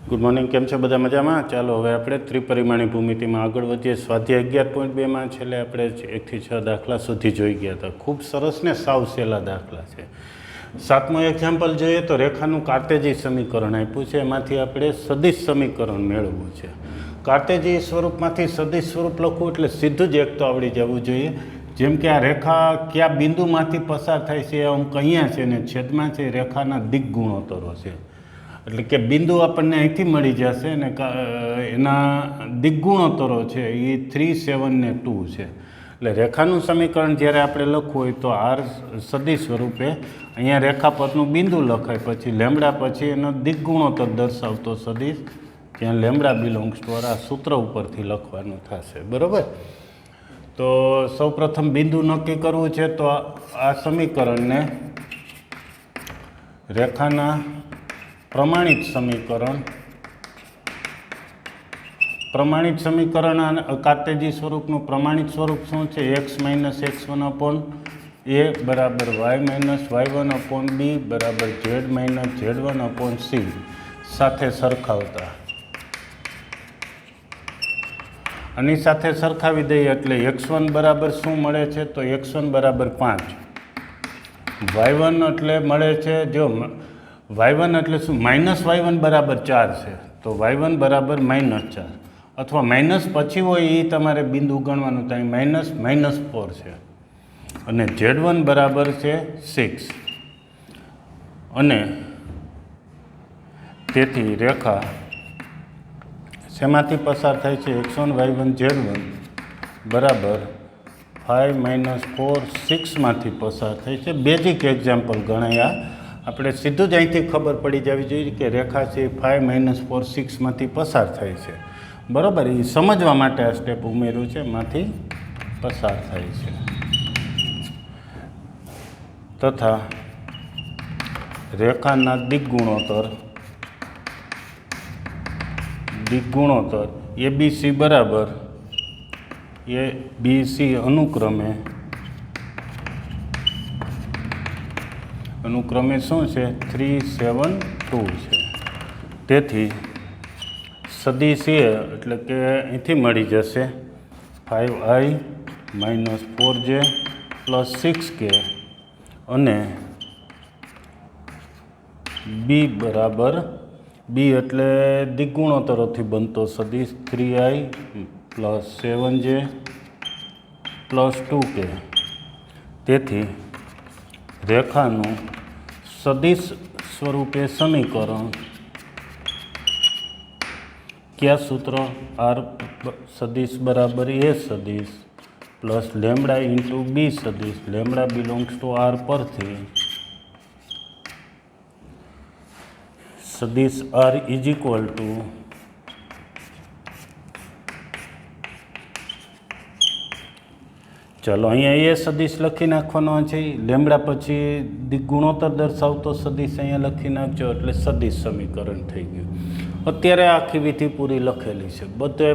Good morning, કેમ છો બધા? મજામાં? ચાલો હવે આપણે ત્રિપરિમાણી ભૂમિતિમાં આગળ વધીએ. સ્વાધ્યાય 11.2માં છેલ્લે આપણે 1 થી 6 દાખલા સુધી જોઈ ગયા હતા. ખૂબ સરસ ને સાવ સહેલા દાખલા છે. 7મો એક્ઝામ્પલ જોઈએ તો રેખાનું કાર્ટેજી સમીકરણ આપ્યું છે, એમાંથી આપણે સદિશ સમીકરણ મેળવવું છે. કાર્ટેજી સ્વરૂપમાંથી સદિશ સ્વરૂપ લખવું એટલે સીધું જ એક તો આવડી જવું જોઈએ. જેમ કે આ રેખા કયા બિંદુમાંથી પસાર થાય છે, અંક અહીંયા છે ને છેદમાં છે, રેખાના દિક ગુણોત્તરો છે. એટલે કે બિંદુ આપણને અહીંથી મળી જશે અને એના દિક ગુણોત્તરો છે એ 3, 7 ને 2 છે. એટલે રેખાનું સમીકરણ જ્યારે આપણે લખવું હોય તો આર સદિશ સ્વરૂપે અહીંયા રેખા પરનું બિંદુ લખાય, પછી લેમડા, પછી એનો દિક ગુણોત્તર દર્શાવતો સદિશ, જ્યાં લેમડા બિલોંગ્સ ટુ આ સૂત્ર ઉપરથી લખવાનું થશે. બરાબર? તો સૌપ્રથમ બિંદુ નક્કી કરવું છે. તો આ સમીકરણને રેખાના પ્રમાણિત સમીકરણ અને કાર્ટેજી સ્વરૂપનું પ્રમાણિત સ્વરૂપ શું છે? x - x1 અપોન a બરાબર y - y1 અપોન b બરાબર z - z1 અપોન c સાથે સરખાવતા. આની સાથે સરખાવી દઈએ એટલે x1 બરાબર શું મળે છે? તો x1 બરાબર 5. y1 એટલે મળે છે, જો y1 એટલે શું? -y1 બરાબર 4 છે, તો y1 બરાબર -4, અથવા માઇનસ પછી હોય એ તમારે બિંદુ ગણવાનું થાય. -4 છે. અને z1 બરાબર છે 6. અને તેથી રેખા શેમાંથી પસાર થાય છે? x1 y1 z1 બરાબર 5 - 4 6માંથી પસાર થાય છે. બેઝિક એક્ઝામ્પલ ગણાયા. આપણે સીધું જ અહીંથી ખબર પડી જવી જોઈએ કે રેખા છે 5 - 4 6માંથી પસાર થાય છે. બરાબર? એ સમજવા માટે આ સ્ટેપ ઉમેર્યું છે, માંથી પસાર થાય છે. તથા રેખાના દિક ગુણોત્તર ABC બરાબર ABC અનુક્રમે શું છે? 3, 7, 2 છે. તેથી સદિશ એ એટલે કે અહીંથી મળી જશે 5i - 4j + 6k અને b બરાબર b એટલે દિક ગુણોત્તરોથી બનતો સદિશ 3i + 7j + 2k. તેથી રેખાનું સદિશ સ્વરૂપે સમીકરણ કયા સૂત્ર? આર સદિશ બરાબર એ સદિશ પ્લસ લેમડા ઇન્ટુ બી સદિશ, લેમડા બિલોંગ્સ ટુ આર પરથી સદિશ આર ઇઝ ઇક્વલ ટુ ચાલો અહીંયા એ સદિશ લખી નાખવાનો છે. લેમડા પછી દિક ગુણોત્તર દર્શાવતો સદિશ અહીંયા લખી નાખજો એટલે સદિશ સમીકરણ થઈ ગયું. અત્યારે આખી વિધિ પૂરી લખેલી છે,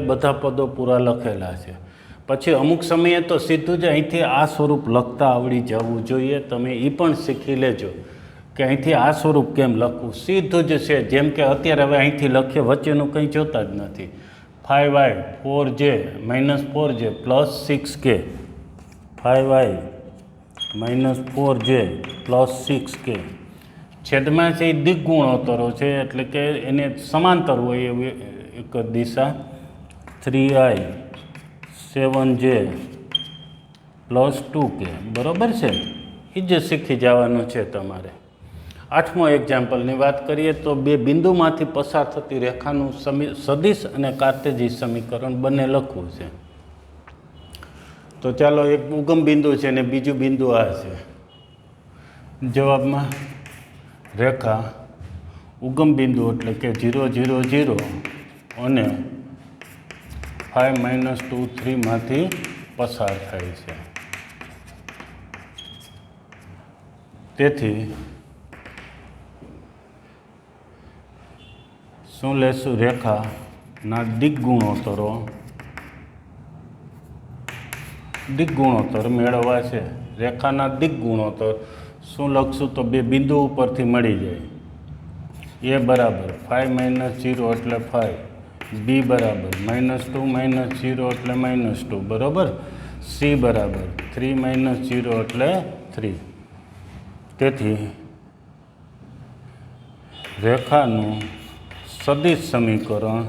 બધા પદો પૂરા લખેલા છે. પછી અમુક સમયે તો સીધું જ અહીંથી આ સ્વરૂપ લખતા આવડી જવું જોઈએ. તમે એ પણ શીખી લેજો કે અહીંથી આ સ્વરૂપ કેમ લખવું. સીધું જ છે, જેમ કે અત્યારે હવે અહીંથી લખીએ, વચ્ચેનું કંઈ જોતા જ નથી. 5i 4j - 4j + 6k, 5i - 4j + 6k. છેદમાં છે એ દિક ગુણોત્તરો છે, એટલે કે એને સમાંતર હોય એવી એક દિશા. 3i 7j + 2k. બરાબર છે? એ જ શીખી જવાનું છે તમારે. 8મો એક્ઝામ્પલની વાત કરીએ તો બે બિંદુમાંથી પસાર થતી રેખાનું સદિશ અને કાર્ટેજી સમીકરણ બંને લખવું છે. તો ચાલો, એક ઉગમ બિંદુ છે ને બીજું બિંદુ આ છે. જવાબમાં રેખા ઉગમ બિંદુ એટલે કે 0, 0, 0 અને 5 - 2, 3માંથી પસાર થાય છે. તેથી શું લેશું? રેખાના દિક ગુણોત્તર મેળવવા છે. રેખાના દિક ગુણોત્તર શું લખશું? તો બે બિંદુ ઉપરથી મળી જાય ए बराबर 5 - 0 એટલે 5, बी बराबर -2 - 0 એટલે -2 बराबर, सी बराबर 3 - 0 એટલે 3। તેથી રેખાનું સદિશ સમીકરણ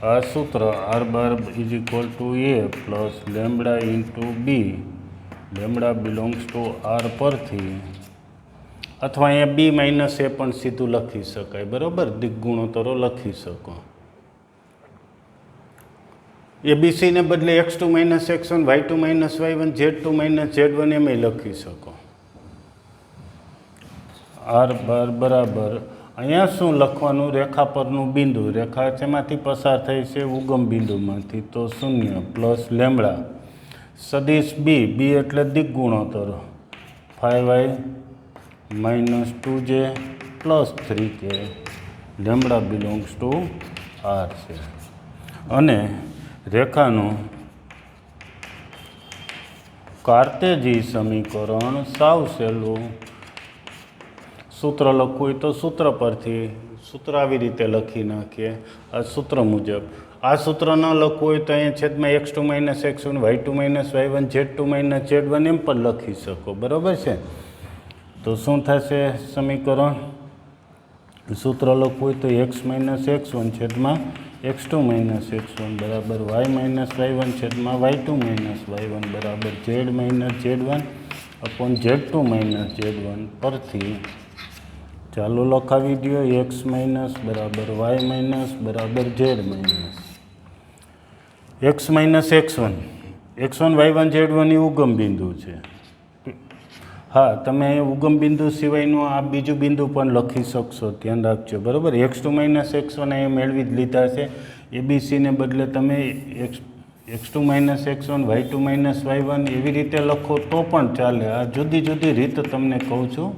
આ સૂત્ર r bar is equal to a plus lambda into B, lambda belongs to R પરથી, અથવા અહીંયા બી માઇનસ એ પણ સીધું લખી શકાય, બરાબર, દિગ્ગુણોત્તરો લખી શકો। એબીસીને બદલે x2 - x1, y2 - y1, z2 - z1 એમ લખી શકો। આર બાર બરાબર અહીંયા શું લખવાનું, રેખા પરનું બિંદુ, રેખા શેમાંથી પસાર થઈ છે, ઉગમ બિંદુમાંથી, તો 0 પ્લસ લેમ્બડા સદિશ બી, બી એટલે દિગ્ગુણોત્તર, 5y - 2j plus 3k, lambda belongs to R છે। અને રેખાનું કાર્તેજી સમીકરણ સાવ સહેલું, સૂત્ર લખવું હોય તો સૂત્ર પરથી, સૂત્ર આવી રીતે લખી નાખીએ આ સૂત્ર મુજબ। આ સૂત્ર ન લખવું હોય તો અહીંયા છેદમાં x2 - x1, y2 - y1, z2 - z1 એમ પણ લખી શકો, બરાબર છે। તો શું થશે સમીકરણ, સૂત્ર લખવું હોય તો x - x1 છેદમાં x2 - x1 બરાબર y - y1 છેદમાં y2 - y1 બરાબર z - z1 upon z2 - z1 પરથી ચાલો લખાવી દો, x માઇનસ બરાબર y માઇનસ બરાબર z minus, x minus x1 y1 z1 એ ઉગમ બિંદુ છે। હા, તમે ઉગમ બિંદુ સિવાયનું આ બીજું બિંદુ પણ લખી શકશો, ધ્યાન રાખજો, બરાબર। x2 - x1 એ મેળવી જ લીધા છે, એબીસીને બદલે તમે x2 - x1, y2 - y1 એવી રીતે લખો તો પણ ચાલે। આ જુદી જુદી રીત તમને કહું છું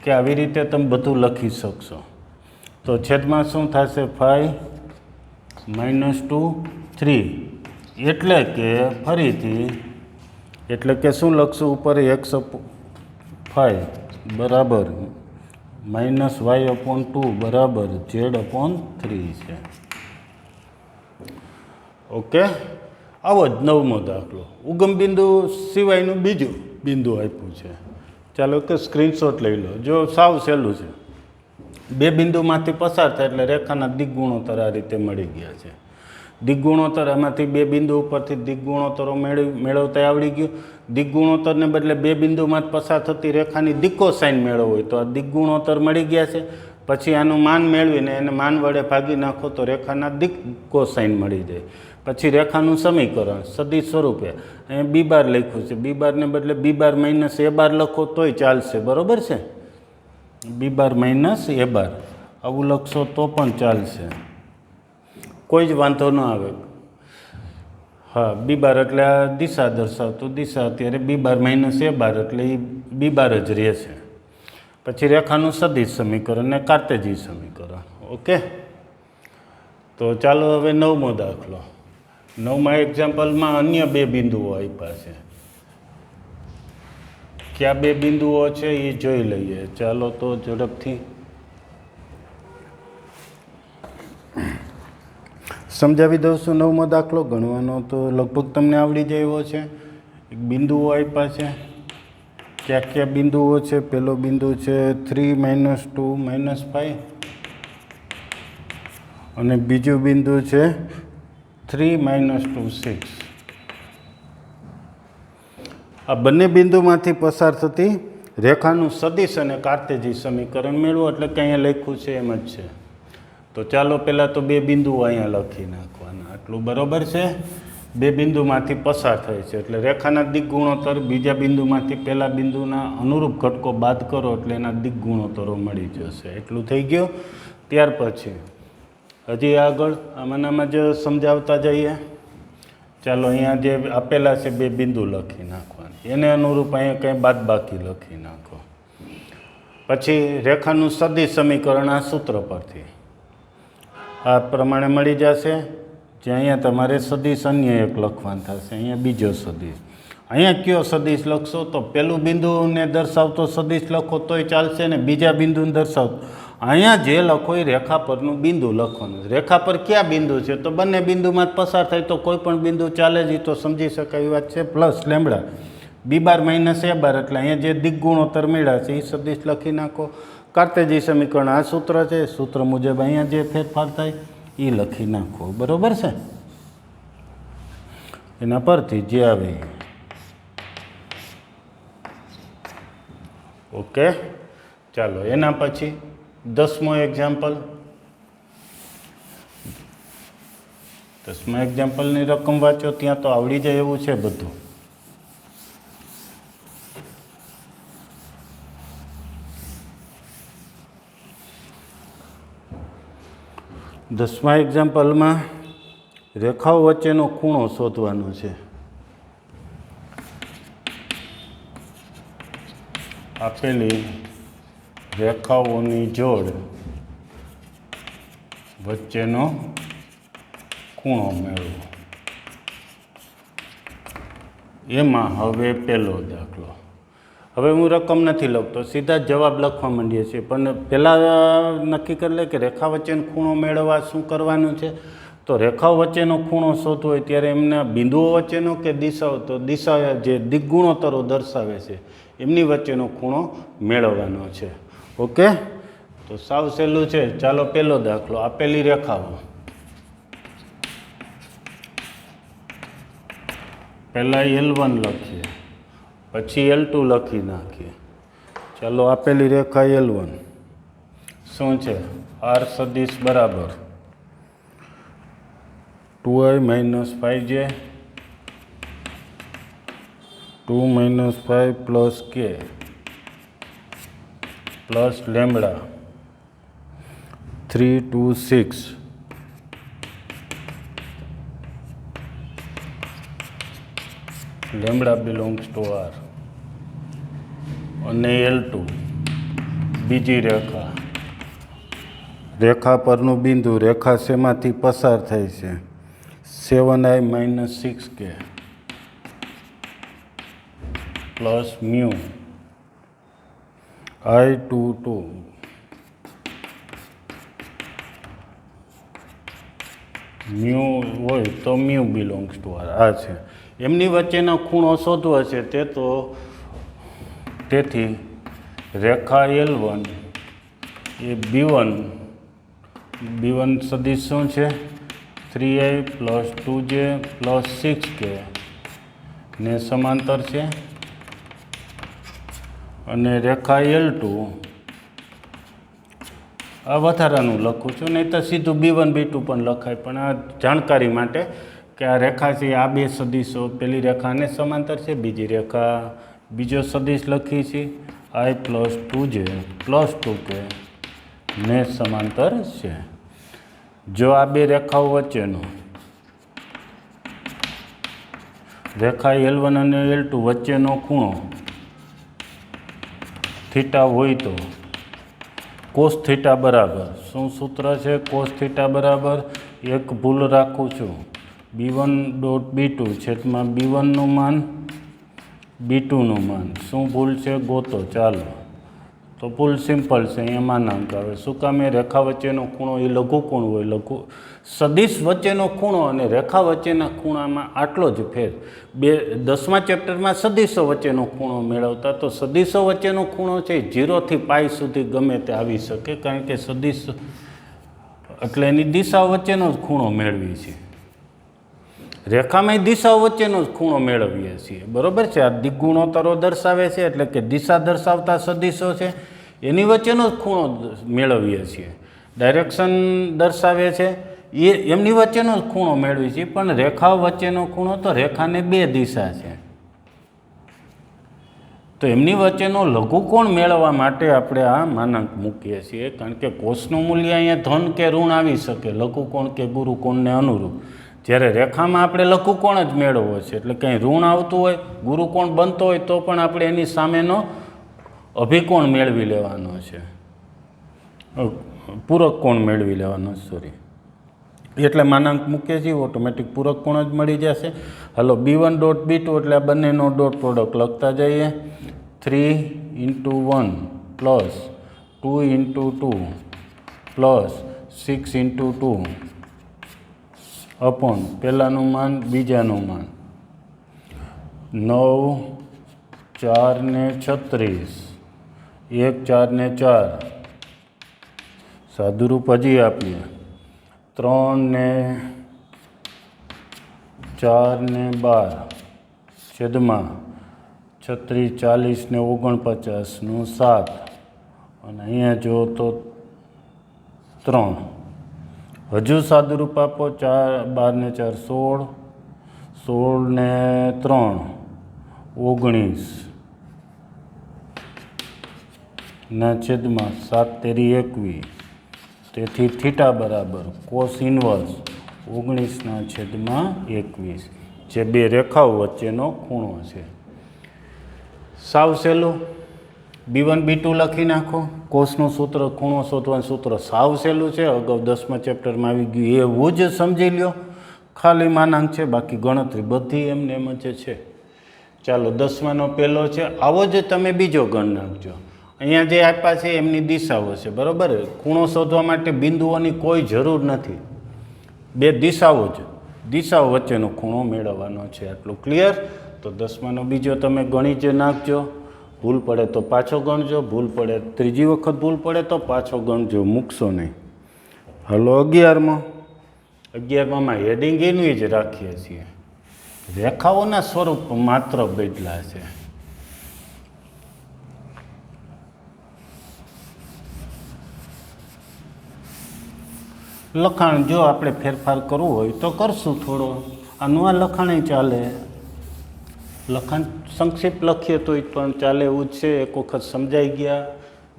કે આવી રીતે તમે બધું લખી શકશો। તો છેદમાં શું થશે, 5 - 2 3, એટલે કે ફરીથી એટલે કે શું લખશું ઉપર, x/5 બરાબર -y/2 બરાબર z/3 છે। ઓકે, આવો જ 9મો દાખલો, ઉગમ બિંદુ સિવાયનું બીજું બિંદુ આપ્યું છે। ચાલો કે સ્ક્રીનશોટ લઈ લો, જો સાવ સહેલું છે, બે બિંદુમાંથી પસાર થાય એટલે રેખાના દિગ્ગુણોત્તર આ રીતે મળી ગયા છે। દિગ્ગુણોત્તર એમાંથી બે બિંદુ ઉપરથી દિગ્ગુણોત્તરો મેળવતા આવડી ગયું। દિગ્ગુણોત્તરને બદલે બે બિંદુમાં પસાર થતી રેખાની દિક્કોસાઇન મેળવવો હોય તો આ દિગ્ગુણોત્તર મળી ગયા છે। પછી આનું માન મેળવીને એને માન વડે ભાગી નાખો તો રેખાના દિક્કોસાઇન મળી જાય। પછી રેખાનું સમીકરણ સદિશ સ્વરૂપે અહીંયા બી બાર લખ્યું છે, બી બારને બદલે બી બાર માઇનસ એ બાર લખો તોય ચાલશે, બરાબર છે, બી બાર માઇનસ એ બાર આવું લખશો તો પણ ચાલશે, કોઈ જ વાંધો ન આવે। હા, બી બાર એટલે આ દિશા દર્શાવતું દિશા, અત્યારે બી બાર માઇનસ એ બાર એટલે એ બી બાર જ રહેશે। પછી રેખાનું સદિશ સમીકરણ ને કાર્તેજી સમીકરણ। ઓકે, તો ચાલો હવે 9મો દાખલો। 9મા એક્ઝામ્પલમાં અન્ય બે બિંદુઓ આપ્યા છે, કયા બે બિંદુઓ છે એ જોઈ લઈએ। ચાલો તો ઝડપથી સમજાવી દઉં છું। 9મો દાખલો ગણવાનો તો લગભગ તમને આવડી જાય એવો છે। એક બિંદુઓ આપ્યા છે, કયા કયા બિંદુઓ છે, પહેલો બિંદુ છે 3 - 2 - 5 અને બીજું બિંદુ છે 3 - 2 6। આ બંને બિંદુમાંથી પસાર થતી રેખાનું સદિશ અને કાર્તેજી સમીકરણ મેળવો, એટલે કે અહીંયા લખ્યું છે એમ જ છે। તો ચાલો પહેલાં તો બે બિંદુઓ અહીંયા લખી નાખવાના, આટલું બરાબર છે। બે બિંદુમાંથી પસાર થાય છે એટલે રેખાના દિગ્ગુણોત્તર બીજા બિંદુમાંથી પહેલા બિંદુના અનુરૂપ ઘટકો બાદ કરો એટલે એના દિગ્ગુણોત્તરો મળી જશે, એટલું થઈ ગયું। ત્યાર પછી હજી આગળ આમાં જ સમજાવતા જઈએ। ચાલો અહીંયા જે આપેલા છે બે બિંદુ લખી નાખવાના, એને અનુરૂપ અહીંયા કંઈ બાદબાકી લખી નાખો। પછી રેખાનું સદિશ સમીકરણ આ સૂત્ર પરથી આ પ્રમાણે મળી જશે, જે અહીંયા તમારે સદિશ અન્ય એક લખવાનું થશે, અહીંયા બીજો સદિશ। અહીંયા કયો સદિશ લખશો તો પેલું બિંદુને દર્શાવતો સદિશ લખો તોય ચાલશે ને બીજા બિંદુને દર્શાવતો. અહીંયા જે લખો એ રેખા પરનું બિંદુ લખવાનું. રેખા પર કયા બિંદુ છે તો બંને બિંદુમાં જ પસાર થાય તો કોઈ પણ બિંદુ ચાલે જ, એ તો સમજી શકાય એવી વાત છે. પ્લસ લેમડા બી બાર માઇનસ એ બાર, એટલે અહીંયા જે દિગ્ગુણોત્તર મળ્યા છે એ સદિશ લખી નાખો. કાર્તેજી સમીકરણ આ સૂત્ર છે, સૂત્ર મુજબ અહીંયા જે ફેરફાર થાય એ લખી નાખો. બરાબર છે? એના પરથી જે આવે. ઓકે, ચાલો એના પછી 10મો એક્ઝામ્પલ. 10મા એક્ઝામ્પલની રકમ વાંચો, ત્યાં તો આવડી જાય એવું છે બધું. દસમા એક્ઝામ્પલમાં રેખાઓ વચ્ચેનો ખૂણો શોધવાનો છે. આપેલી રેખાઓની જોડ વચ્ચેનો ખૂણો મેળવો. એમાં હવે પહેલો દાખલો. હવે હું રકમ નથી લખતો, સીધા જ જવાબ લખવા માંડીએ છીએ. પણ પહેલાં નક્કી કરી લે કે રેખા વચ્ચેનો ખૂણો મેળવવા શું કરવાનું છે. તો રેખાઓ વચ્ચેનો ખૂણો શોધવો હોય ત્યારે એમના બિંદુઓ વચ્ચેનો કે દિશાઓ, તો દિશા જે દિગ્ગુણોત્તરો દર્શાવે છે એમની વચ્ચેનો ખૂણો મેળવવાનો છે. ઓકે, તો સાવ સહેલું છે. ચાલો પહેલો દાખલો. આપેલી રેખાઓ, પહેલાં L1 લખીએ, પછી L2 લખી નાખીએ. ચાલો આપેલી રેખા L1 શું છે? R સદિશ બરાબર 2i - 5j 2 - 5 plus k plus lambda 3 2 6 lambda belongs to R. અને L2 બીજી રેખા, રેખા પરનું બિંદુ, રેખા શેમાંથી પસાર થાય છે? 7i - 6k plus mu I22 mu હોય તો મ્યુ બિલોંગ્સ ટુ R. આ છે. એમની વચ્ચેનો ખૂણો શોધવો છે. તેથી રેખા L1 એ B1 સદિશ શું છે? 3i + 2j + 6k ને સમાંતર છે. અને રેખા L2 આ વધારાનું લખું છું, નહીં તો સીધું B1 B2 પણ લખાય, પણ આ જાણકારી માટે કે આ રેખા છે આ બે સદિશો, પેલી રેખાને સમાંતર છે, બીજી રેખા બીજો સદિશ લખી છે I + 2j + 2k ને સમાંતર છે. જો આ બે રેખાઓ વચ્ચેનો, રેખા L1 અને L2 વચ્ચેનો ખૂણો થીટા હોય તો કોસ થીટા બરાબર શું સૂત્ર છે? કોસ થીટા બરાબર, એક ભૂલ રાખું છું, B1.B2 છેદમાં B1નું માન B2નું માન. શું ભૂલ છે ગોતો. ચાલો, તો ભૂલ સિમ્પલ છે, અહીંયા માનાંક આવે. શું કામ? એ રેખા વચ્ચેનો ખૂણો એ લઘુકોણ હોય. સદિશ વચ્ચેનો ખૂણો અને રેખા વચ્ચેના ખૂણામાં આટલો જ ફેર. 10મા ચેપ્ટરમાં સદિશો વચ્ચેનો ખૂણો મેળવતા, તો સદિશો વચ્ચેનો ખૂણો છે 0 થી π સુધી ગમે તે આવી શકે, કારણ કે સદિશ એટલે એની દિશાઓ વચ્ચેનો જ ખૂણો મેળવી છે. રેખામાં દિશાઓ વચ્ચેનો જ ખૂણો મેળવીએ છીએ. બરાબર છે? આ દિગ્ગુણોત્તરો દર્શાવે છે, એટલે કે દિશા દર્શાવતા સદિશો છે એની વચ્ચેનો જ ખૂણો મેળવીએ છીએ. ડાયરેક્શન દર્શાવે છે એમની વચ્ચેનો જ ખૂણો મેળવીએ છીએ. પણ રેખાઓ વચ્ચેનો ખૂણો તો રેખાને બે દિશા છે, તો એમની વચ્ચેનો લઘુકોણ મેળવવા માટે આપણે આ માનાંક મૂકીએ છીએ. કારણ કે કોષનું મૂલ્ય અહીંયા ધન કે ઋણ આવી શકે, લઘુકોણ કે ગુરુકોણને અનુરૂપ. જ્યારે રેખામાં આપણે લઘુકોણ જ મેળવવો છે, એટલે કંઈ ઋણ આવતું હોય, ગુરુકોણ બનતો હોય તો પણ આપણે એની સામેનો અભિકોણ મેળવી લેવાનો છે, પૂરક કોણ મેળવી લેવાનો. સોરી, એટલે માનાંક મૂકીએ છીએ ઓટોમેટિક પૂરક કોણ જ મળી જશે. હલો B1 ડોટ B2 એટલે આ બંનેનો ડોટ પ્રોડક્ટ લખતા જઈએ. 3 × 1 પ્લસ 2 × 2 પ્લસ 6 × 2 અપોન પહેલાંનું માન બીજાનું માન 9 4 ને 36 1 4 ને 4 સાદુરૂપ હજી આપીએ 3 ને 4 ને 12 છેદમાં 36 40 ને 49નું 7 અને અહીંયા જો તો 3 હજુ સાદુરૂપ આપો 4 12 ને 4 16 16 ને 3 19 ના છેદમાં 7 તેરી 21 તેથી થીટા બરાબર કોસ ઇન્વર્સ 19/21 જે બે રેખાઓ વચ્ચેનો ખૂણો છે. સાવ સહેલું B1 B2 લખી નાખો. કોસનું સૂત્ર ખૂણો શોધવાનું સૂત્ર સાવ સહેલું છે, અગાઉ 10મા ચેપ્ટરમાં આવી ગયું એવું જ સમજી લ્યો. ખાલી માનાંક છે, બાકી ગણતરી બધી એમને એમ જ છે. ચાલો 10માનો પહેલો છે, આવો જ તમે બીજો ગણ નાખજો. અહીંયા જે આપ્યા છે એમની દિશાઓ છે, બરાબર. ખૂણો શોધવા માટે બિંદુઓની કોઈ જરૂર નથી, બે દિશાઓ જ દિશાઓ વચ્ચેનો ખૂણો મેળવવાનો છે. આટલું ક્લિયર? તો 10માનો બીજો તમે ગણી જ નાખજો. ભૂલ પડે તો પાછો ગણજો, ભૂલ પડે ત્રીજી વખત ભૂલ પડે તો પાછો ગણજો, મૂકશો નહીં. હલો 11માં હેડિંગ એનું જ રાખીએ છીએ. રેખાઓના સ્વરૂપ માત્ર બદલા છે. લખાણ જો આપણે ફેરફાર કરવું હોય તો કરશું થોડો. આનું આ લખાણ ચાલે, લખાણ સંક્ષિપ્ત લખીએ તો પણ ચાલે એવું જ છે. એક વખત સમજાઈ ગયા,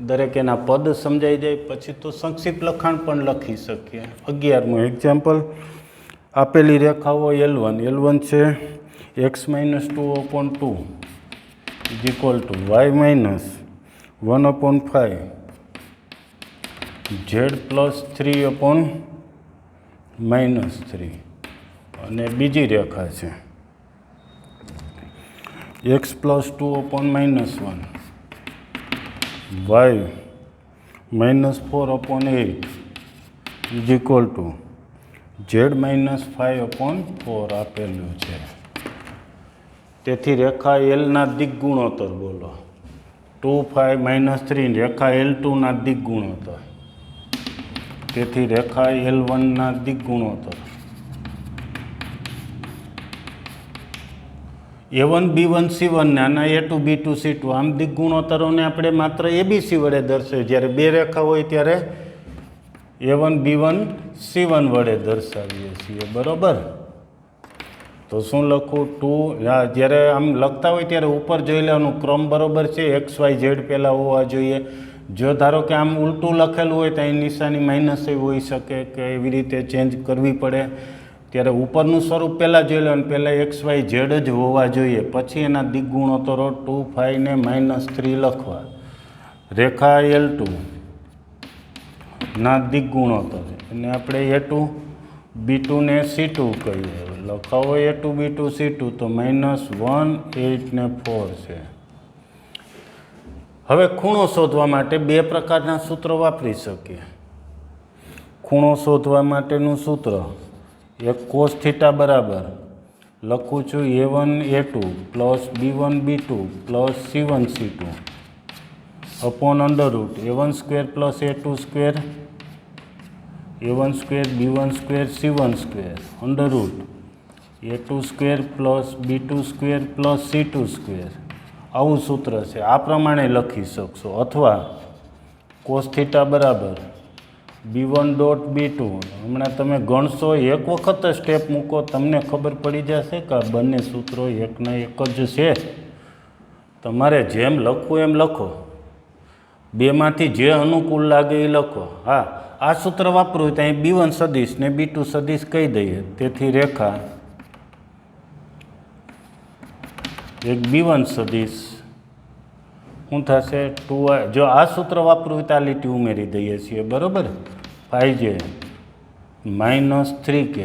દરેક એના પદ સમજાઈ જાય પછી તો સંક્ષિપ્ત લખાણ પણ લખી શકીએ. 11મું એક્ઝામ્પલ, આપેલી રેખાઓ L1 છે x - 2/2 is equal two y - 1/5 z + 3/-3 અને બીજી રેખા છે x + 2/-1 y - 4/8 is equal two z - 5/4 આપેલું છે. તેથી રેખા L ના દિક ગુણોત્તર બોલો. 2 5 - 3 રેખા L2 ના દિક ગુણોત્તર. તેથી રેખા L1 ના દિક ગુણોત્તર A1 B1 C1 ને આના A2 B2 C2 આમ દિક ગુણોત્તરોને આપણે માત્ર ABC વડે દર્શાવીએ. જ્યારે બે રેખા હોય ત્યારે A1 B1 C1 વડે દર્શાવીએ છીએ, બરાબર. તો શું લખું? 2 જ્યારે આમ લખતા હોય ત્યારે ઉપર જોઈ લેવાનું ક્રમ બરાબર છે. XYZ પહેલાં હોવા જોઈએ. જો ધારો કે આમ ઉલટું લખેલું હોય તો અહીં નિશાની માઇનસ હોઈ શકે કે એવી રીતે ચેન્જ કરવી પડે. ત્યારે ઉપરનું સ્વરૂપ પહેલાં જોઈ લેવાનું, પહેલાં XYZ જ હોવા જોઈએ, પછી એના દિક ગુણોત્તરો 2 5 ને -3 લખવા. રેખા L2 ના દિક ગુણોત્તર અને આપણે A2 B2 ને C2 કહીએ. લખાવો A2 B2 C2 તો -1 8 ને 4 છે. હવે ખૂણો શોધવા માટે બે પ્રકારના સૂત્રો વાપરી શકીએ. ખૂણો શોધવા માટેનું સૂત્ર એક cos થીટા બરાબર લખું છું A1 A2 plus B1 B2 plus C1 C2 upon under root A1 square plus A2 square A1 square B1 square C1 square under root A2 square plus B2 square plus C2 square. આવું સૂત્ર છે, આ પ્રમાણે લખી શકશો. અથવા cos થીટા બરાબર B1 dot B2. હમણાં તમે ગણશો, એક વખત સ્ટેપ મૂકો, તમને ખબર પડી જશે કે આ બંને સૂત્રો એકના એક જ છે. તમારે જેમ લખવું એમ લખો, બેમાંથી જે અનુકૂળ લાગે એ લખો. હા, આ સૂત્ર વાપરવું હોય તો અહીં B1 સદિશ ને B2 સદિશ કહી દઈએ. તેથી રેખા એક B1 સદિશ શું થશે? 2i. જો આ સૂત્ર વાપરવું હોય તો આ લીટી ઉમેરી દઈએ છીએ, બરાબર. 5j -3k,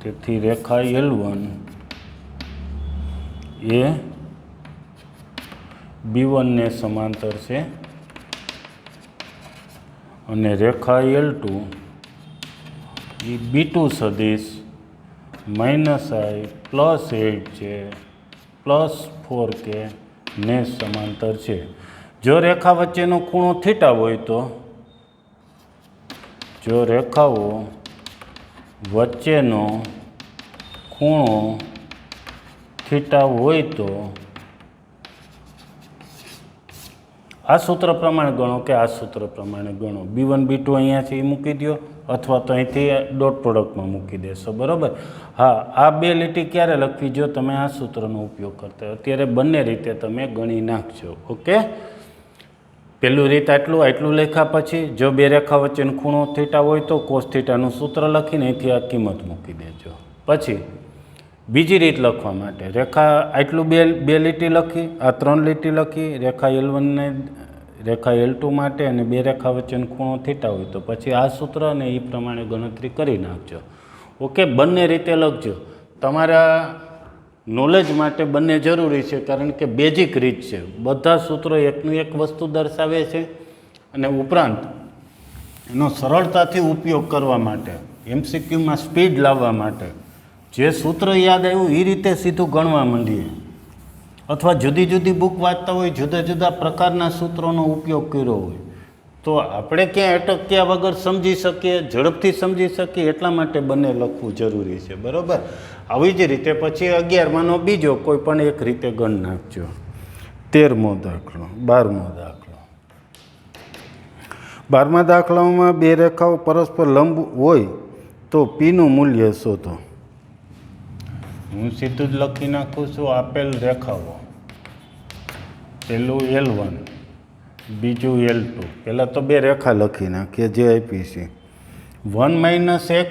તેથી રેખા L1 એ B1 ને સમાંતર છે અને રેખા L2 એ B2 સદિશ -I + 8j + 4k ને સમાંતર છે. જો રેખા વચ્ચેનો ખૂણો થીટા હોય તો જો રેખાઓ વચ્ચેનો ખૂણો થીટા હોય તો આ સૂત્ર પ્રમાણે ગણો કે આ સૂત્ર પ્રમાણે ગણો. B1 B2 અહીંયાથી મૂકી દો અથવા તો અહીંથી ડોટ પ્રોડક્ટમાં મૂકી દેશો. બરાબર. હા, આ બે લીટી ક્યારે લખવી જો તમે આ સૂત્રનો ઉપયોગ કરતા હોય. અત્યારે બંને રીતે તમે ગણી નાખજો. ઓકે, પહેલું રીત આટલું લખ્યા પછી જો બે રેખા વચ્ચેનો ખૂણો થીટા હોય તો કોસ થીટાનું સૂત્ર લખીને અહીંથી આ કિંમત મૂકી દેજો. પછી બીજી રીત લખવા માટે રેખા આટલું બે લીટી લખી, આ 3 લીટી લખી રેખા L1 ને રેખા L2 માટે અને બે રેખા વચ્ચેનો ખૂણો થીટા હોય તો પછી આ સૂત્ર અને એ પ્રમાણે ગણતરી કરી નાખજો. ઓકે, બંને રીતે લખજો. તમારા નોલેજ માટે બંને જરૂરી છે, કારણ કે બેઝિક રીત છે. બધા સૂત્રો એકનું એક વસ્તુ દર્શાવે છે અને ઉપરાંત એનો સરળતાથી ઉપયોગ કરવા માટે, MCQમાં સ્પીડ લાવવા માટે જે સૂત્ર યાદ આવ્યું એ રીતે સીધું ગણવા માંડીએ, અથવા જુદી જુદી બુક વાંચતા હોય જુદા જુદા પ્રકારના સૂત્રોનો ઉપયોગ કર્યો હોય તો આપણે ક્યાં અટક્યા વગર સમજી શકીએ, ઝડપથી સમજી શકીએ. એટલા માટે બંને લખવું જરૂરી છે. બરાબર. આવી જ રીતે પછી 11માનો બીજો કોઈ પણ એક રીતે ગણ નાખજો. 13મો દાખલો. 12મો દાખલો. 12મા દાખલાઓમાં બે રેખાઓ પરસ્પર લંબ હોય તો પીનું મૂલ્ય શોધો. હું સીધું જ લખી નાખું છું. આપેલ રેખાઓ, પહેલું L1 બીજું L2. પહેલાં તો બે રેખા લખી નાખીએ જે આપી છે. 1 - x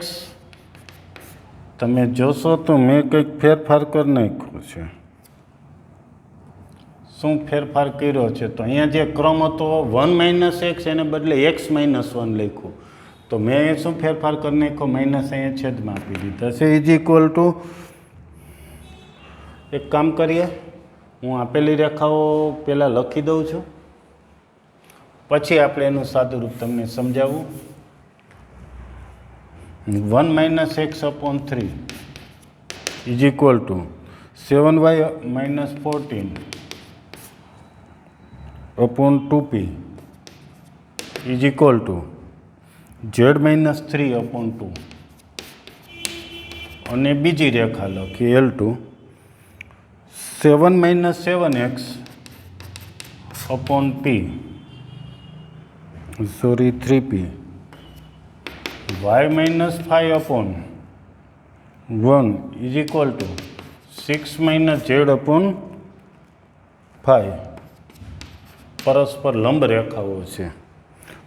તમે જોશો તો મેં કંઈક ફેરફાર કરી નાખ્યો છે. શું ફેરફાર કર્યો છે? તો અહીંયા જે ક્રમ હતો 1 - x એને બદલે x - 1 લખ્યું. તો મેં શું ફેરફાર કરી નાખ્યો? માઇનસ અહીંયા છેદમાં આપી દીધા છે. એક કામ કરીએ, હું આપેલી રેખાઓ પહેલાં લખી દઉં છું, પછી આપણે એનું સાદું રૂપ તમને સમજાવું. 1 - x/3 = 7y - 14 / 2p = z-3/2. અને બીજી રેખા લખી L2 7 - 7x/p 3p y - 5/1 = 6 - z/5. પરસ્પર લંબ રેખાઓ છે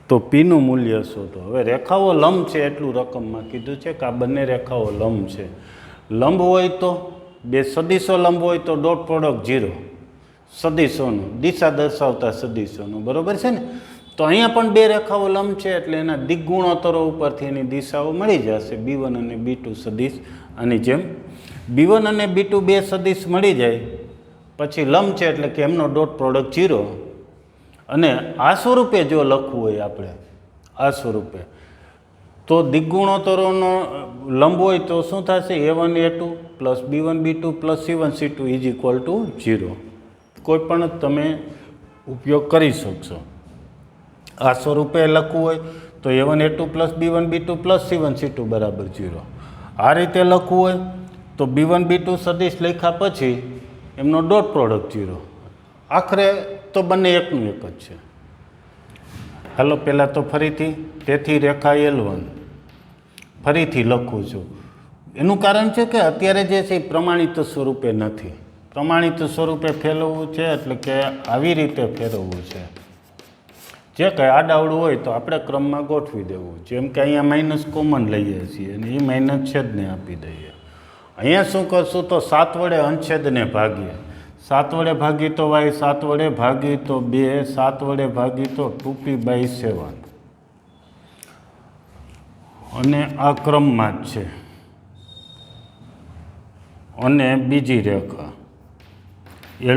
તો પીનું મૂલ્ય શોધો. હવે રેખાઓ લંબ છે એટલું રકમમાં કીધું છે કે આ બંને રેખાઓ લંબ છે. લંબ હોય તો બે સદિશો લંબ હોય તો ડોટ પ્રોડક્ટ 0. સદિશોનું દિશા દર્શાવતા સદિશોનું. બરાબર છે ને? તો અહીંયા પણ બે રેખાઓ લંબ છે એટલે એના દિગ્ગુણોત્તરો ઉપરથી એની દિશાઓ મળી જશે. B1 અને B2 સદિશ. આની જેમ B1 અને B2 બે સદિશ મળી જાય પછી લંબ છે એટલે કે એમનો ડોટ પ્રોડક્ટ 0. અને આ સ્વરૂપે જો લખવું હોય આપણે આ સ્વરૂપે તો દિગ્ગુણોત્તરોનો લંબ હોય તો શું થશે? A1 A2 + B1 B2 + C1 C2 = 0. કોઈ પણ તમે ઉપયોગ કરી શકશો. આ સ્વરૂપે લખવું હોય તો A1 A2 + B1 B2 + C1 C2 = 0. આ રીતે લખવું હોય તો B1 B2 સદિશ લખ્યા પછી એમનો ડોટ પ્રોડક્ટ 0. આખરે તો બંને એકનું એક જ છે. હાલો પહેલાં તો ફરીથી, તેથી રેખા L1 ફરીથી લખું છું. એનું કારણ છે કે અત્યારે જે છે એ પ્રમાણિત સ્વરૂપે નથી. પ્રમાણિત સ્વરૂપે ફેરવવું છે એટલે કે આવી રીતે ફેરવવું છે. જે કંઈ આડાવડું હોય તો આપણે ક્રમમાં ગોઠવી દેવું. જેમ કે અહીંયા માઇનસ કોમન લઈએ છીએ અને એ માઇનસ છેદને આપી દઈએ. અહીંયા શું કરશું તો 7 વડે અંશછેદને ભાગીએ. 7 વડે ભાગી તો y, 7 વડે ભાગી તો 2, 7 વડે ભાગી તો 2p/7. અને આ ક્રમમાં જ છે. અને બીજી રેખા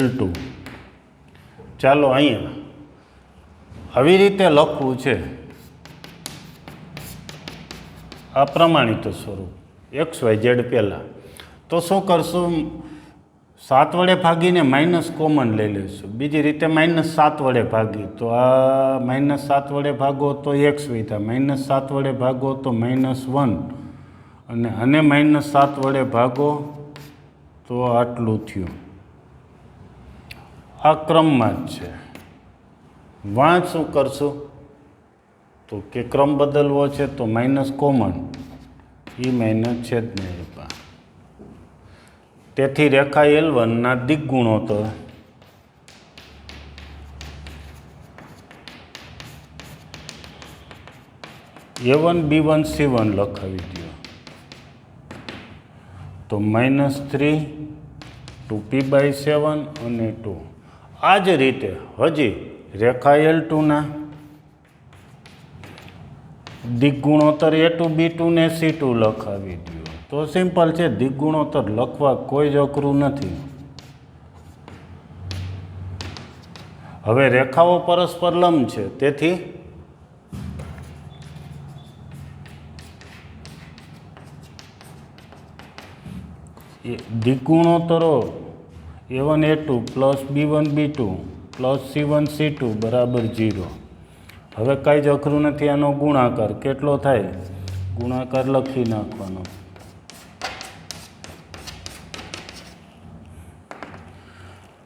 L2. ચાલો અહીંયા આવી રીતે લખવું છે. આ પ્રમાણિત સ્વરૂપ XYZ પહેલાં. તો શું કરશું? 7 વડે ભાગીને માઇનસ કોમન લઈ લઈશું. બીજી રીતે -7 વડે ભાગી તો આ -7 વડે ભાગો તો x વધ્યા, -7 વડે ભાગો તો -1, અને આને -7 વડે ભાગો તો આટલું થયું. આ ક્રમમાં જ છે. વાં શું કરશું? તો કે ક્રમ બદલવો છે તો માઇનસ કોમન, એ માઇનસ છે જ નહીં. તેથી રેખા L1 ના દિક ગુણોત્તર A1 B1 C1 લખાવી દો તો -3 2p/7 અને 2. આ જ રીતે હજી રેખા L2 ના દિક ગુણોત્તર A2 B2 ને C2 લખાવી દો. તો સિમ્પલ છે. દિક ગુણોત્તર લખવા કોઈ જ અઘરું નથી. હવે રેખાઓ પરસ્પર લંબ છે, તેથી દિક ગુણોત્તરો A1 A2 plus B1 B2 plus C1 C2 બરાબર 0. હવે કાંઈ જ અઘરું નથી. આનો ગુણાકાર કેટલો થાય? ગુણાકાર લખી નાખવાનો.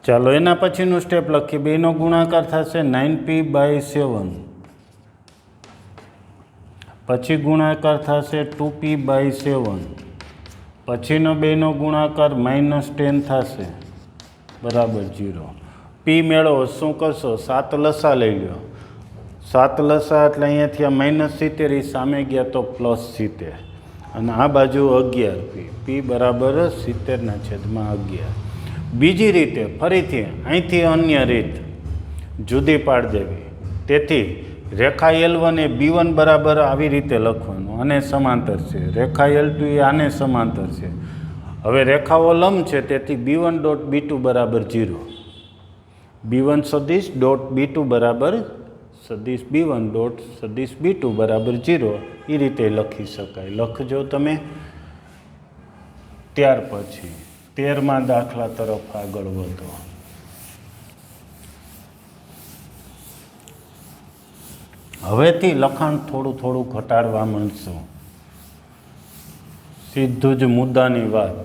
ચાલો એના પછીનું સ્ટેપ લખીએ. બેનો ગુણાકાર થશે 9p/7, પછી ગુણાકાર થશે 2p/7, પછીનો બેનો ગુણાકાર -10 થશે બરાબર 0. p મેળવો. શું કરશો? 7 લસા લઈ લો. 7 લસા એટલે અહીંયાથી આ -70 સામે ગયા તો +70, અને આ બાજુ 11p. p બરાબર 70/11. બીજી રીતે ફરીથી અહીંથી અન્ય રીત જુદી પાડી દેવી. તેથી રેખા L1 એ B1 બરાબર આવી રીતે લખવાનું, આને સમાંતર છે. રેખા L2 એ આને સમાંતર છે. હવે રેખાઓ લંબ છે, તેથી B1.B2 બરાબર 0. B1 સદિશ ડોટ B2 બરાબર સદિશ B1 ડોટ સદિશ B2 બરાબર 0. એ રીતે લખી શકાય. લખજો તમે. ત્યાર પછી 13મા દાખલા તરફ આગળ વધો. હવેથી લખાણ થોડું થોડું ઘટાડવા માંડશું. સીધું જ મુદ્દાની વાત.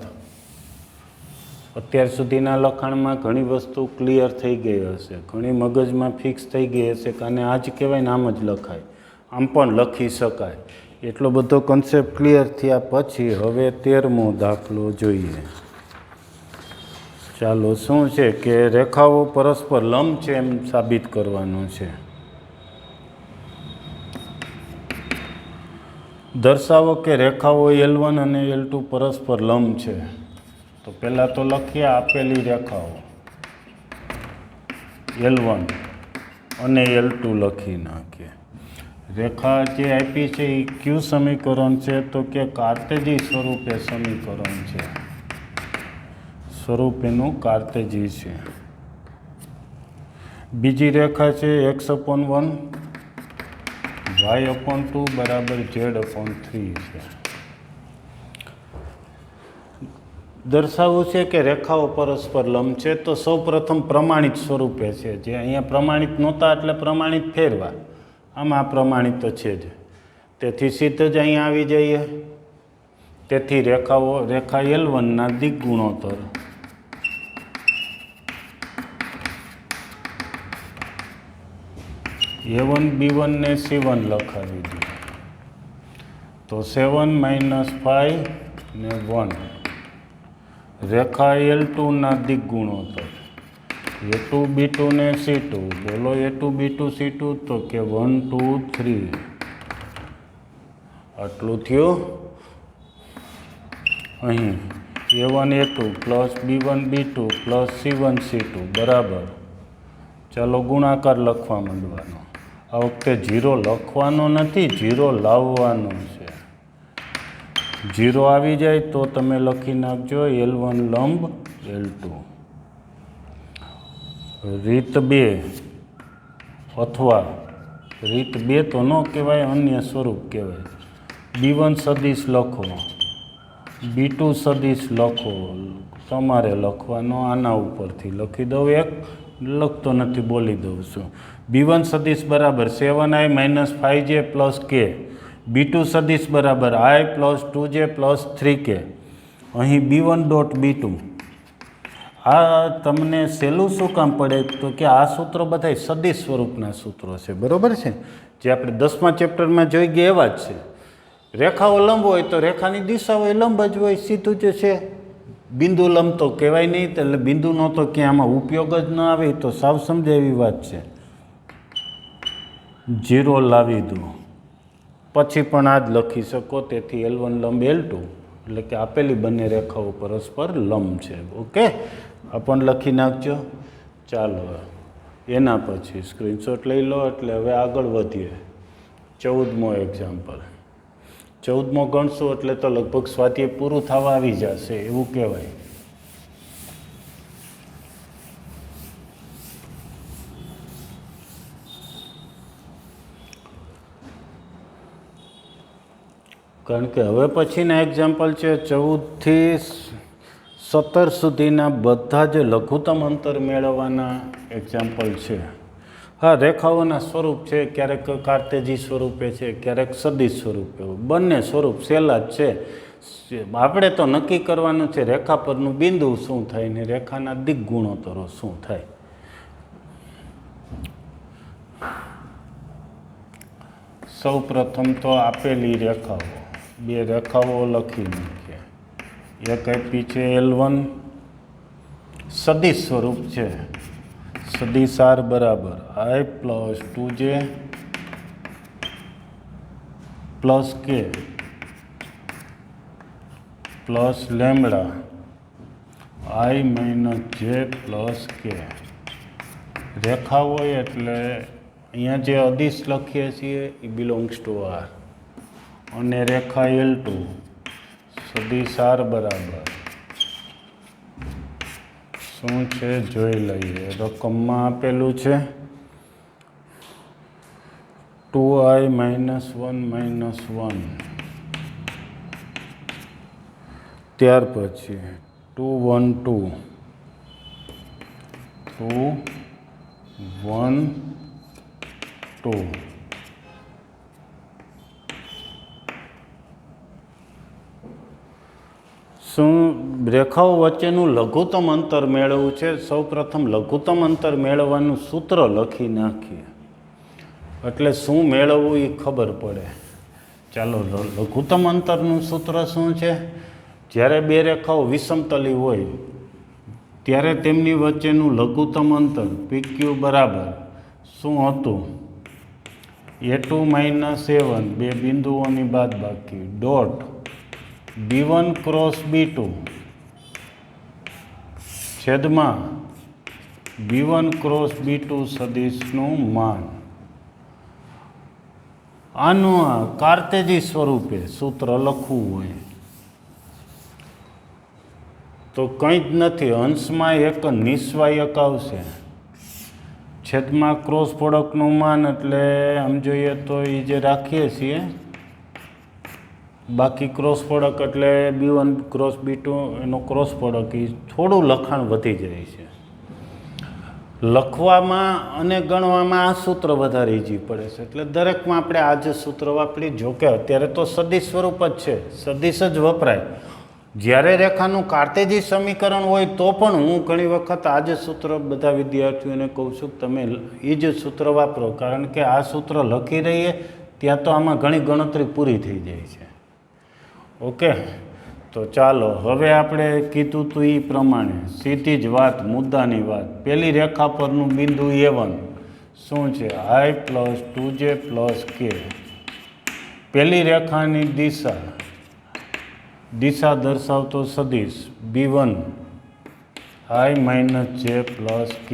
અત્યાર સુધીના લખાણમાં ઘણી વસ્તુ ક્લિયર થઈ ગઈ હશે, ઘણી મગજમાં ફિક્સ થઈ ગઈ હશે કે આને આજ કહેવાય ને આમ જ લખાય, આમ પણ લખી શકાય. એટલો બધો કન્સેપ્ટ ક્લિયર થયા પછી હવે 13મો દાખલો જોઈએ. ચાલો, શું છે કે રેખાઓ પરસ્પર લંબ છે એમ સાબિત કરવાનું છે. દર્શાવો કે રેખાઓ L1 અને L2 પરસ્પર લંબ છે. તો પહેલાં તો લખીએ આપેલી રેખાઓ L1 અને L2 લખી નાખીએ. રેખા જે આપી છે એ કયું સમીકરણ છે? તો કે કાર્ટેજી સ્વરૂપે સમીકરણ છે. સ્વરૂપ એનું કાર્ટેજી છે. બીજી રેખા છે x/1 y/2 બરાબર z/3 છે. દર્શાવવું છે કે રેખાઓ પરસ્પર લંબ છે. તો સૌ પ્રથમ પ્રમાણિત સ્વરૂપે છે. જે અહીંયા પ્રમાણિત નહોતા એટલે પ્રમાણિત ફેરવા. આમાં પ્રમાણિત તો છે જ, તેથી સીધું જ અહીંયા આવી જઈએ. તેથી રેખા L1 ના દિક ગુણોત્તર A1 B1 ને C1 લખાવી દઈએ. તો 7 - 5 ને 1. રેખા L2 ના દિક ગુણોત્તર A2 B2 ને C2. બોલો A2 B2 C2. તો કે 1 2 3. આટલું થયું. અહીં A1 A2 plus B1 B2 plus C1 C2 બરાબર. ચાલો ગુણાકાર લખવા માંડવાનો. આ વખતે 0 લખવાનો નથી, 0 લાવવાનો છે. 0 આવી જાય તો તમે લખી નાખજો L1 લંબ L2. રીત 2 અથવા રીત 2 તો ન કહેવાય, અન્ય સ્વરૂપ કહેવાય. B1 સદિશ લખો, B2 સદિશ લખો, તમારે લખવાનો. આના ઉપરથી લખી દઉં, એક લખતો નથી, બોલી દઉં છું. B1 સદિશ બરાબર 7i - 5j + k. B2 સદિશ બરાબર i + 2j + 3k. અહીં B1 ડોટ B2. આ તમને સહેલું શું કામ પડે તો કે આ સૂત્રો બધા સદિશ સ્વરૂપના સૂત્રો છે, બરાબર છે, જે આપણે 10મા ચેપ્ટરમાં જોઈ ગયા એવા જ છે. રેખાઓ લંબ હોય તો રેખાની દિશા હોય લંબ જ હોય, સીધું જ છે. બિંદુ લંબ તો કહેવાય નહીં, એટલે બિંદુનો તો ક્યાં આમાં ઉપયોગ જ ન આવે, તો સાવ સમજાય એવી વાત છે. 0 લાવી દો, પછી પણ આ જ લખી શકો. તેથી L1 લંબ L2 એટલે કે આપેલી બંને રેખાઓ પરસ્પર લંબ છે. ઓકે, આ પણ લખી નાખજો. ચાલો એના પછી સ્ક્રીનશોટ લઈ લો. એટલે હવે આગળ વધીએ. 14મો એક્ઝામ્પલ. 14મો ગણશું એટલે તો લગભગ સ્વાધ્યાય પૂરું થવા આવી જશે એવું કહેવાય. કારણ કે હવે પછીના એક્ઝામ્પલ છે 14 થી 17 સુધીના બધા જ લઘુત્તમ અંતર મેળવવાના એક્ઝામ્પલ છે. હા, રેખાઓના સ્વરૂપ છે, ક્યારેક કાર્તેજી સ્વરૂપે છે, ક્યારેક સદિશ સ્વરૂપે. બંને સ્વરૂપ સહેલા જ છે. આપણે તો નક્કી કરવાનું છે રેખા પરનું બિંદુ શું થાય ને રેખાના દિક ગુણોત્તરો શું થાય. સૌ પ્રથમ તો આપેલી રેખાઓ, બે રેખાઓ લખી નાખીએ. એક આપી છે L1 સદિશ સ્વરૂપ છે. સદિશ R બરાબર i + 2j + k + lambda i - j + k. રેખા હોય એટલે અહીંયા જે અદિશ લખીએ છીએ એ બિલોંગ્સ ટુ R. અને રેખા L2 સદિશ R બરાબર શું છે જોઈ લઈએ. રકમમાં આપેલું છે 2i - 1 - 1. ત્યાર પછી 2 1 2 2 1 2. શું રેખાઓ વચ્ચેનું લઘુત્તમ અંતર મેળવવું છે. સૌ પ્રથમ લઘુત્તમ અંતર મેળવવાનું સૂત્ર લખી નાખીએ એટલે શું મેળવવું એ ખબર પડે. ચાલો, લઘુત્તમ અંતરનું સૂત્ર શું છે? જ્યારે બે રેખાઓ વિષમતલી હોય ત્યારે તેમની વચ્ચેનું લઘુત્તમ અંતર PQ બરાબર શું હતું? A2 - A1 બે બિંદુઓની બાદબાકી ડોટ B1 × B2 છેદમાં B1 × B2 સદિશનું માન. આનું આ કાર્તેજી સ્વરૂપે સૂત્ર લખવું હોય તો કંઈ જ નથી, અંશમાં એક નિસ્વાયક આવશે, છેદમાં ક્રોસ પ્રોડક્ટનું માન. એટલે આમ જોઈએ તો એ જે રાખીએ છીએ બાકી ક્રોસ પ્રોડક્ટ એટલે B1 × B2 એનો ક્રોસ પ્રોડક્ટ એ થોડું લખાણ વધી જાય છે. લખવામાં અને ગણવામાં આ સૂત્ર વધારે ઈજી પડે છે, એટલે દરેકમાં આપણે આ જ સૂત્ર વાપરી. જોકે અત્યારે તો સદિશ સ્વરૂપ જ છે, સદિશ જ વપરાય. જ્યારે રેખાનું કાર્તેજી સમીકરણ હોય તો પણ હું ઘણી વખત આ જ સૂત્ર બધા વિદ્યાર્થીઓને કહું છું કે તમે એ જ સૂત્ર વાપરો, કારણ કે આ સૂત્ર લખી રહીએ ત્યાં તો આમાં ઘણી ગણતરી પૂરી થઈ જાય છે. ઓકે, તો ચાલો હવે આપણે કીધું હતું એ પ્રમાણે સીધી જ વાત, મુદ્દાની વાત. પેલી રેખા પરનું બિંદુ A1 શું છે? i + 2j + k. પેલી રેખાની દિશા દર્શાવતો સદિશ B1 i - j + k.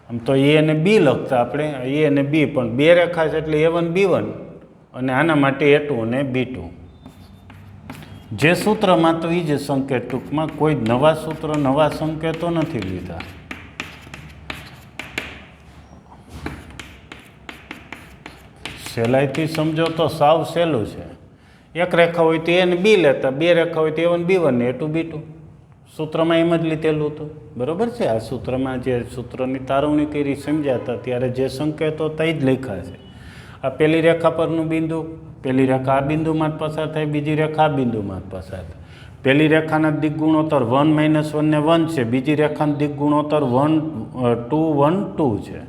આમ તો A અને B લખતા આપણે, A અને B, પણ બે રેખા છે એટલે A1 B1 અને આના માટે A2 અને B2. જે સૂત્રમાં તો એ જ સંકેત, ટૂંકમાં કોઈ નવા સૂત્ર નવા સંકેતો નથી લીધા. સહેલાઈથી સમજો તો સાવ સહેલું છે. એક રેખા હોય તો એને બી લેતા, બે રેખા હોય તો એ1 B1 ને A2 B2. સૂત્રમાં એમ જ લીધેલું હતું, બરાબર છે. આ સૂત્રમાં જે સૂત્રની તારવણી કરી સમજ્યા હતા ત્યારે જે સંકેતો હતા એ જ લખ્યા છે. આ પહેલી રેખા પરનું બિંદુ, પહેલી રેખા આ બિંદુમાં જ પસાર થાય, બીજી રેખા આ બિંદુમાં જ પસાર થાય. પહેલી રેખાના દિક ગુણોત્તર 1 - 1 ને 1 છે, બીજી રેખાના દિક ગુણોત્તર 1 2 1 2 છે.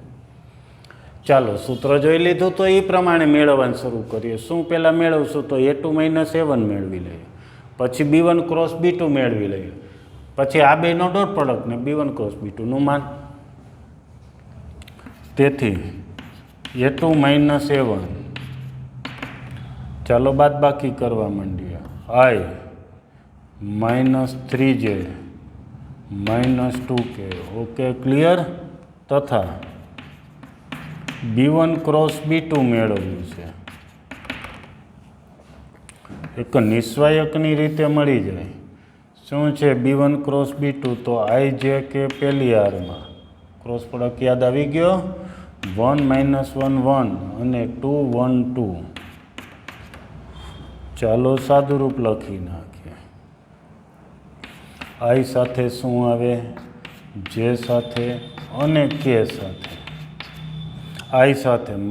ચાલો સૂત્ર જોઈ લીધું તો એ પ્રમાણે મેળવવાનું શરૂ કરીએ. શું પહેલાં મેળવશું તો A2 - A1 મેળવી લઈએ, પછી B1 ક્રોસ B2 મેળવી લઈએ, પછી આ બેનો ડોટ પ્રોડક્ટ ને B1 ક્રોસ B2નું માન. તેથી A2 - A1, ચાલો બાદબાકી કરવા માંડીએ. I -3J -2K. Okay, clear. તથા B1 ક્રોસ B2 મેળવવું છે. એક નિસ્વાયકની રીતે મળી જાય. શું છે B1 ક્રોસ B2? તો IJ કે પહેલી હારમાં ક્રોસ પ્રોડક્ટ યાદ આવી ગયો. 1 - 1 1 અને 2 1 2. ચાલો સાદુરૂપ લખી નાખીએ. I સાથે શું આવે? J સાથે અને K સાથે. I સાથે -2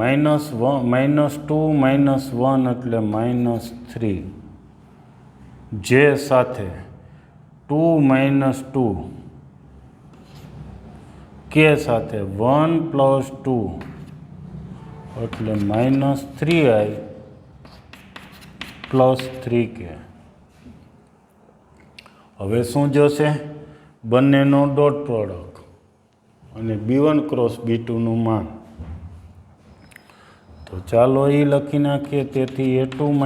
-1 એટલે -3. J સાથે 2 - 2. K સાથે 1 + 2 એટલે -3I + 3K. હવે શું જોશે? બંનેનો ડોટ પ્રોડક્ટ અને B1 ક્રોસ B2નું માન. તો ચાલો એ લખી નાખીએ. તેથી A2 -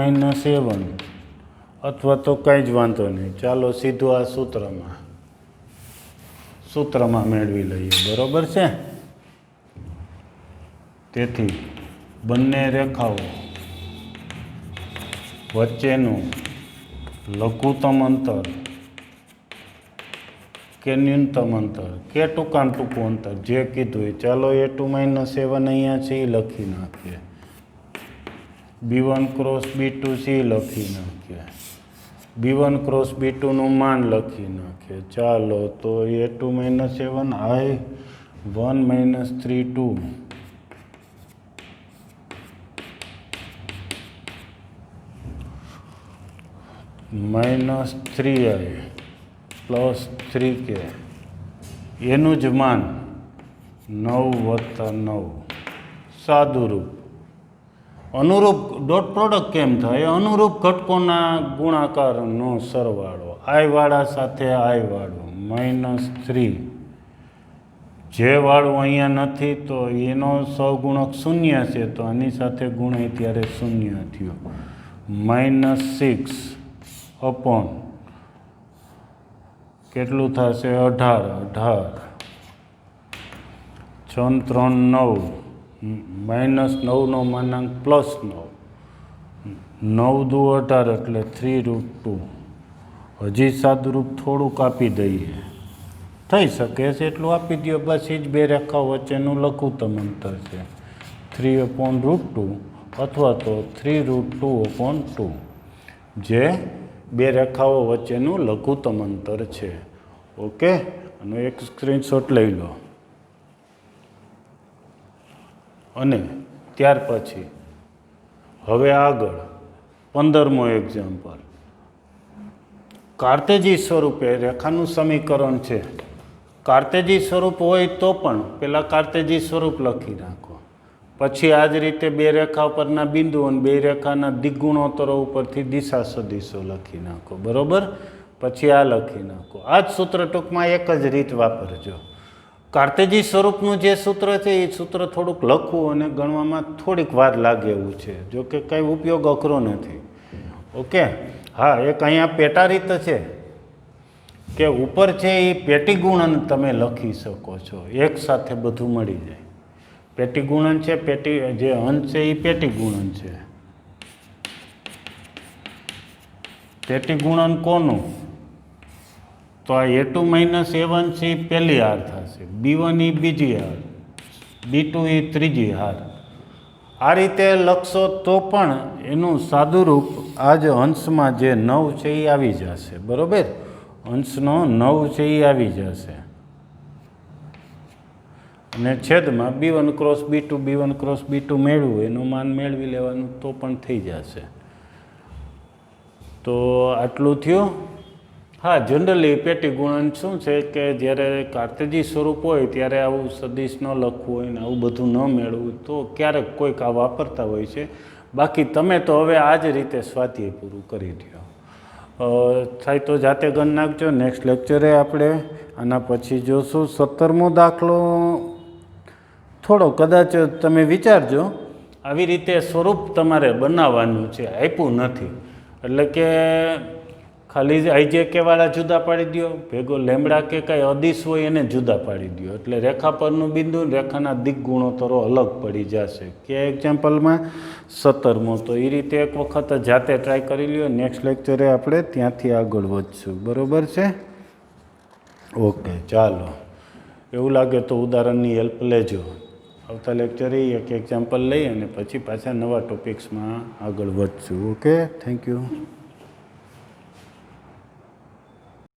A1 અથવા તો કંઈ જ વાંધો નહીં. ચાલો સીધું આ સૂત્રમાં મેળવી લઈએ, બરાબર છે. તેથી બંને રેખાઓ વચ્ચેનું લઘુત્તમ અંતર કે ન્યૂનતમ અંતર કે ટૂંકામાં ટૂંકું અંતર જે કીધું એ. ચાલો A2 - A1 અહીંયા છે એ લખી નાખીએ. B1 ક્રોસ B2 છે એ લખી નાખીએ. B1 ક્રોસ B2નું માન લખી નાખીએ. ચાલો તો A2 - A1 I 1 - 3 2 -3I + 3K. એનું જ માન 9 + 9. સાદુરૂપ. અનુરૂપ ડોટ પ્રોડક્ટ કેમ થાય? અનુરૂપ ઘટકોના ગુણાકારનો સરવાળો. I વાળા સાથે I વાળું -3. જે વાળું અહીંયા નથી તો એનો સહગુણક 0 છે, તો આની સાથે ગુણાય ત્યારે 0 થયું. -6 અપોન કેટલું થશે? 18. 6 3 9 -9નો માનાંક +9. 9 × 2 = 18 એટલે 3√2. હજી સાદુરૂપ થોડુંક આપી દઈએ, થઈ શકે છે એટલું આપી દો. બસ એ જ બે રેખાઓ વચ્ચેનું લઘુત્તમ અંતર છે. 3/√2 અથવા તો 3√2/2 જે બે રેખાઓ વચ્ચેનું લઘુત્તમ અંતર છે. ઓકે, આનો એક સ્ક્રીનશોટ લઈ લો. અને ત્યાર પછી હવે આગળ 15મો એક્ઝામ્પલ. કાર્તેજી સ્વરૂપે રેખાનું સમીકરણ છે. કાર્તેજી સ્વરૂપ હોય તો પણ પહેલાં કાર્તેજી સ્વરૂપ લખી નાખો, પછી આ જ રીતે બે રેખા પરના બિંદુઓ અને બે રેખાના દિગ્ગુણોત્તરો ઉપરથી દિશા સદિશો લખી નાખો, બરાબર. પછી આ લખી નાખો. આ જ સૂત્ર ટૂંકમાં એક જ રીત વાપરજો. કાર્તેજી સ્વરૂપનું જે સૂત્ર છે એ સૂત્ર થોડુંક લખવું અને ગણવામાં થોડીક વાર લાગે એવું છે, જો કે કંઈ ઉપયોગ અઘરો નથી. ઓકે, હા, એક અહીંયા પેટા રીત છે કે ઉપર છે એ પેટી ગુણન તમે લખી શકો છો, એક સાથે બધું મળી જાય. પેટી ગુણન છે, પેટી જે અંશ છે એ પેટી ગુણન છે. પેટી ગુણન કોનું? તો આ A2 માઇનસ A1 છે એ પહેલી હાર થશે, B1 એ બીજી હાર, B2 એ ત્રીજી હાર. આ રીતે લખશો તો પણ એનું સાદુરૂપ આ જ અંશમાં જે 9 છે એ આવી જશે. બરાબર, અંશનો 9 છે એ આવી જશે અને છેદમાં B1 cross B2 B1 cross B2 મેળવવું એનું માન મેળવી લેવાનું તો પણ થઈ જશે. તો આટલું થયું. હા, જનરલી પેટી ગુણન શું છે કે જ્યારે કાર્તેજી સ્વરૂપ હોય ત્યારે આવું સદિશ ન લખવું હોય ને આવું બધું ન મેળવવું તો ક્યારેક કોઈક આ વાપરતા હોય છે. બાકી તમે તો હવે આ જ રીતે સ્વાધ્યાય પૂરું કરી દો. થાય તો જાતે ગણ નાખજો. નેક્સ્ટ લેક્ચરે આપણે આના પછી જોશું 17મો દાખલો. થોડો કદાચ તમે વિચારજો, આવી રીતે સ્વરૂપ તમારે બનાવવાનું છે, આપ્યું નથી એટલે કે ખાલી IJK-વાળા જુદા પાડી દો, ભેગો લેમડા કે કાંઈ અદિશ હોય એને જુદા પાડી દો એટલે રેખા પરનું બિંદુ રેખાના દિક ગુણોત્તરો અલગ પડી જશે. કે એક્ઝામ્પલમાં 17મો. તો એ રીતે એક વખત જાતે ટ્રાય કરી લ્યો. નેક્સ્ટ લેક્ચરે આપણે ત્યાંથી આગળ વધશું. બરાબર છે? ઓકે, ચાલો. એવું લાગે તો ઉદાહરણની હેલ્પ લેજો. આવતા લેક્ચરે એક એક્ઝામ્પલ લઈ અને પછી પાછા નવા ટોપિક્સમાં આગળ વધશું. Okay, thank you.